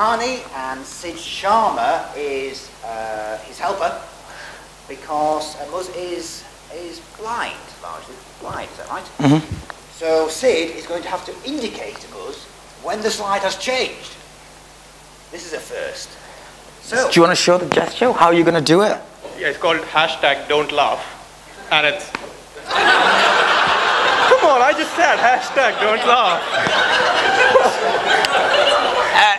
Lakhani, and Sid Sharma is his helper, because Muzz is blind, largely blind, is that right? Mm-hmm. So Sid is going to have to indicate to us when the slide has changed. This is a first. So, do you want to show the gesture? How are you going to do it? Yeah, it's called #Don'tLaugh, and it's... Come on, I just said #Don'tLaugh.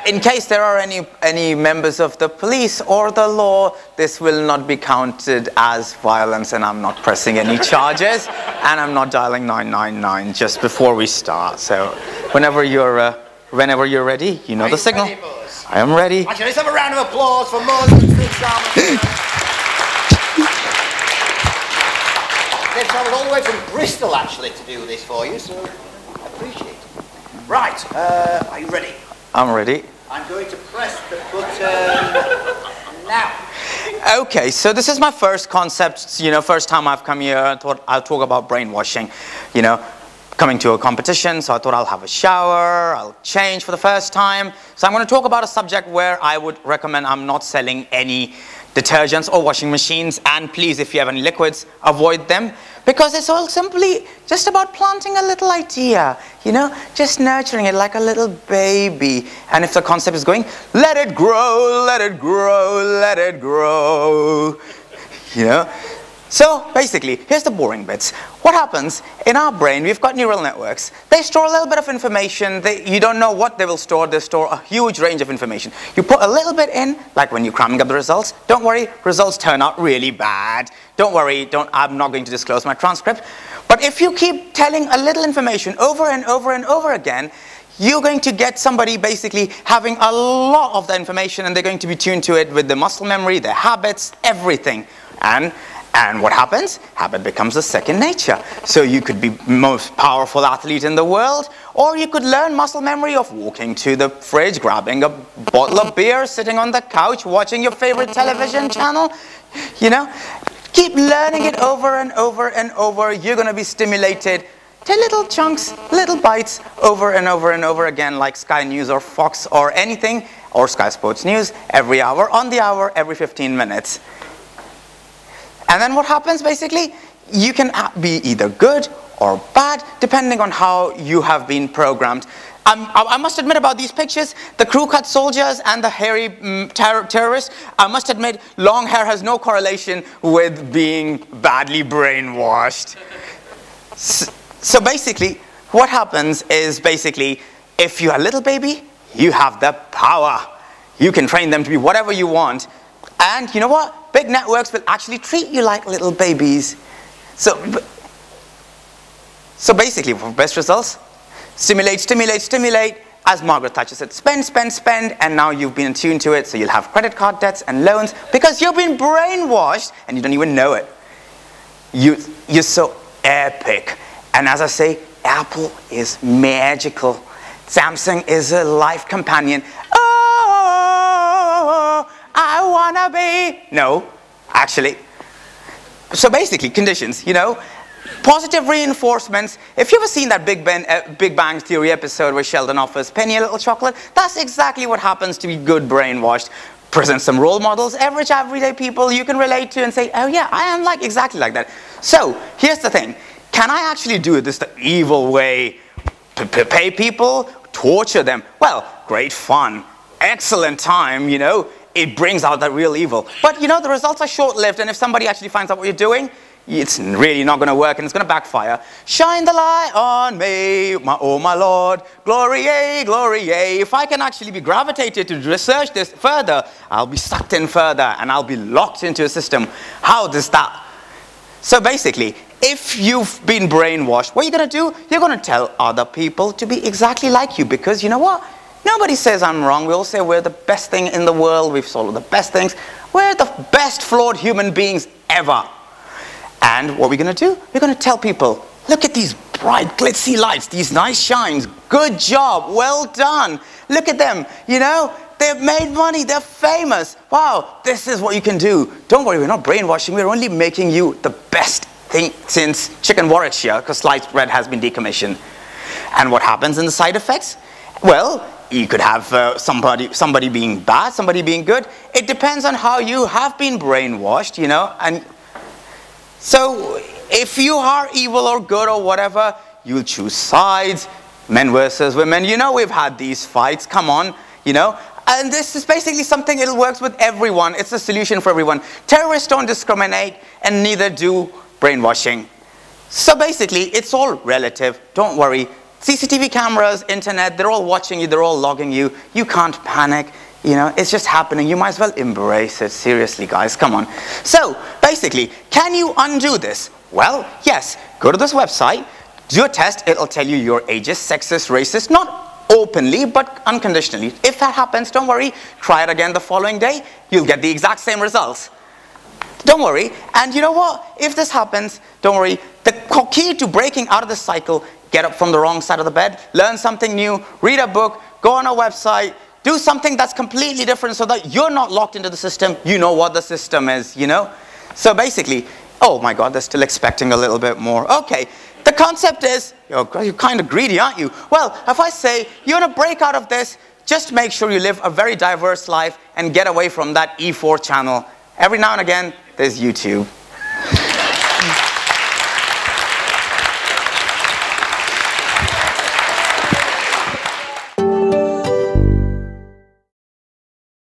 In case there are any members of the police or the law, this will not be counted as violence, and I'm not pressing any charges, and I'm not dialing 999 just before we start. So whenever you're ready, you know the signal. Ready, Muzz? I am ready. Actually, let's have a round of applause for Muzz and Sid Sharma. They've travelled all the way from Bristol, actually, to do this for you, so I appreciate it. Right, are you ready? I'm ready. I'm going to press the button now. Okay, so this is my first concept, first time I've come here. I thought I'll talk about brainwashing, coming to a competition, so I thought I'll have a shower, I'll change for the first time. So I'm going to talk about a subject where I would recommend I'm not selling any detergents or washing machines, and please, if you have any liquids, avoid them, because it's all simply just about planting a little idea, just nurturing it like a little baby. And if the concept is going, let it grow, let it grow, let it grow, So basically, here's the boring bits. What happens in our brain? We've got neural networks. They store a little bit of information. You don't know what they will store. They store a huge range of information. You put a little bit in, like when you're cramming up the results. Don't worry, results turn out really bad. Don't worry, I'm not going to disclose my transcript. But if you keep telling a little information over and over and over again, you're going to get somebody basically having a lot of the information, and they're going to be tuned to it with the muscle memory, their habits, everything. And what happens? Habit becomes a second nature. So you could be the most powerful athlete in the world, or you could learn muscle memory of walking to the fridge, grabbing a bottle of beer, sitting on the couch, watching your favorite television channel. Keep learning it over and over and over. You're going to be stimulated to little chunks, little bites, over and over and over again, like Sky News or Fox or anything, or Sky Sports News, every hour, on the hour, every 15 minutes. And then what happens, basically? You can be either good or bad, depending on how you have been programmed. I must admit about these pictures, the crew-cut soldiers and the hairy terrorists, I must admit, long hair has no correlation with being badly brainwashed. So basically, what happens is basically, if you're a little baby, you have the power. You can train them to be whatever you want. And you know what? Big networks will actually treat you like little babies. So basically, for best results, stimulate, stimulate, stimulate. As Margaret Thatcher said, spend, spend, spend. And now you've been attuned to it, so you'll have credit card debts and loans because you've been brainwashed and you don't even know it. You're so epic. And as I say, Apple is magical. Samsung is a life companion. I wanna be. No, actually. So basically, conditions, positive reinforcements. If you've ever seen that Big Bang Theory episode where Sheldon offers Penny a little chocolate, that's exactly what happens to be good brainwashed. Present some role models, average, everyday people you can relate to and say, oh yeah, I am exactly like that. So, here's the thing. Can I actually do this the evil way? Pay people, torture them? Well, great fun, excellent time, It brings out that real evil. But the results are short-lived, and if somebody actually finds out what you're doing, it's really not going to work, and it's going to backfire. Shine the light on me, oh my Lord, glory, yea, glory, yea. If I can actually be gravitated to research this further, I'll be sucked in further, and I'll be locked into a system. How does that? So basically, if you've been brainwashed, what are you going to do? You're going to tell other people to be exactly like you, because you know what? Nobody says I'm wrong. We all say we're the best thing in the world. We've solved the best things. We're the best flawed human beings ever. And what we're going to do? We're going to tell people, look at these bright, glitzy lights, these nice shines. Good job. Well done. Look at them. They've made money. They're famous. Wow, this is what you can do. Don't worry, we're not brainwashing. We're only making you the best thing since chicken Warwickshire, because sliced bread has been decommissioned. And what happens in the side effects? Well, you could have somebody being bad, somebody being good. It depends on how you have been brainwashed, you know. And so if you are evil or good or whatever, you'll choose sides, men versus women. You know, we've had these fights, come on, you know. And this is basically something, it works with everyone. It's a solution for everyone. Terrorists don't discriminate, and neither do brainwashing. So basically, it's all relative. Don't worry. CCTV cameras, internet, they're all watching you, they're all logging you. You can't panic. You know, it's just happening. You might as well embrace it. Seriously, guys, come on. So basically, can you undo this? Well, yes. Go to this website, do a test. It'll tell you you're ageist, sexist, racist, not openly, but unconditionally. If that happens, don't worry. Try it again the following day. You'll get the exact same results. Don't worry. And you know what? If this happens, don't worry. The key to breaking out of this cycle, get up from the wrong side of the bed, learn something new, read a book, go on a website, do something that's completely different so that you're not locked into the system. You know what the system is, you know? So basically, oh my God, they're still expecting a little bit more. Okay, the concept is, you're kind of greedy, aren't you? Well, if I say, you want to break out of this, just make sure you live a very diverse life and get away from that E4 channel. Every now and again, there's YouTube.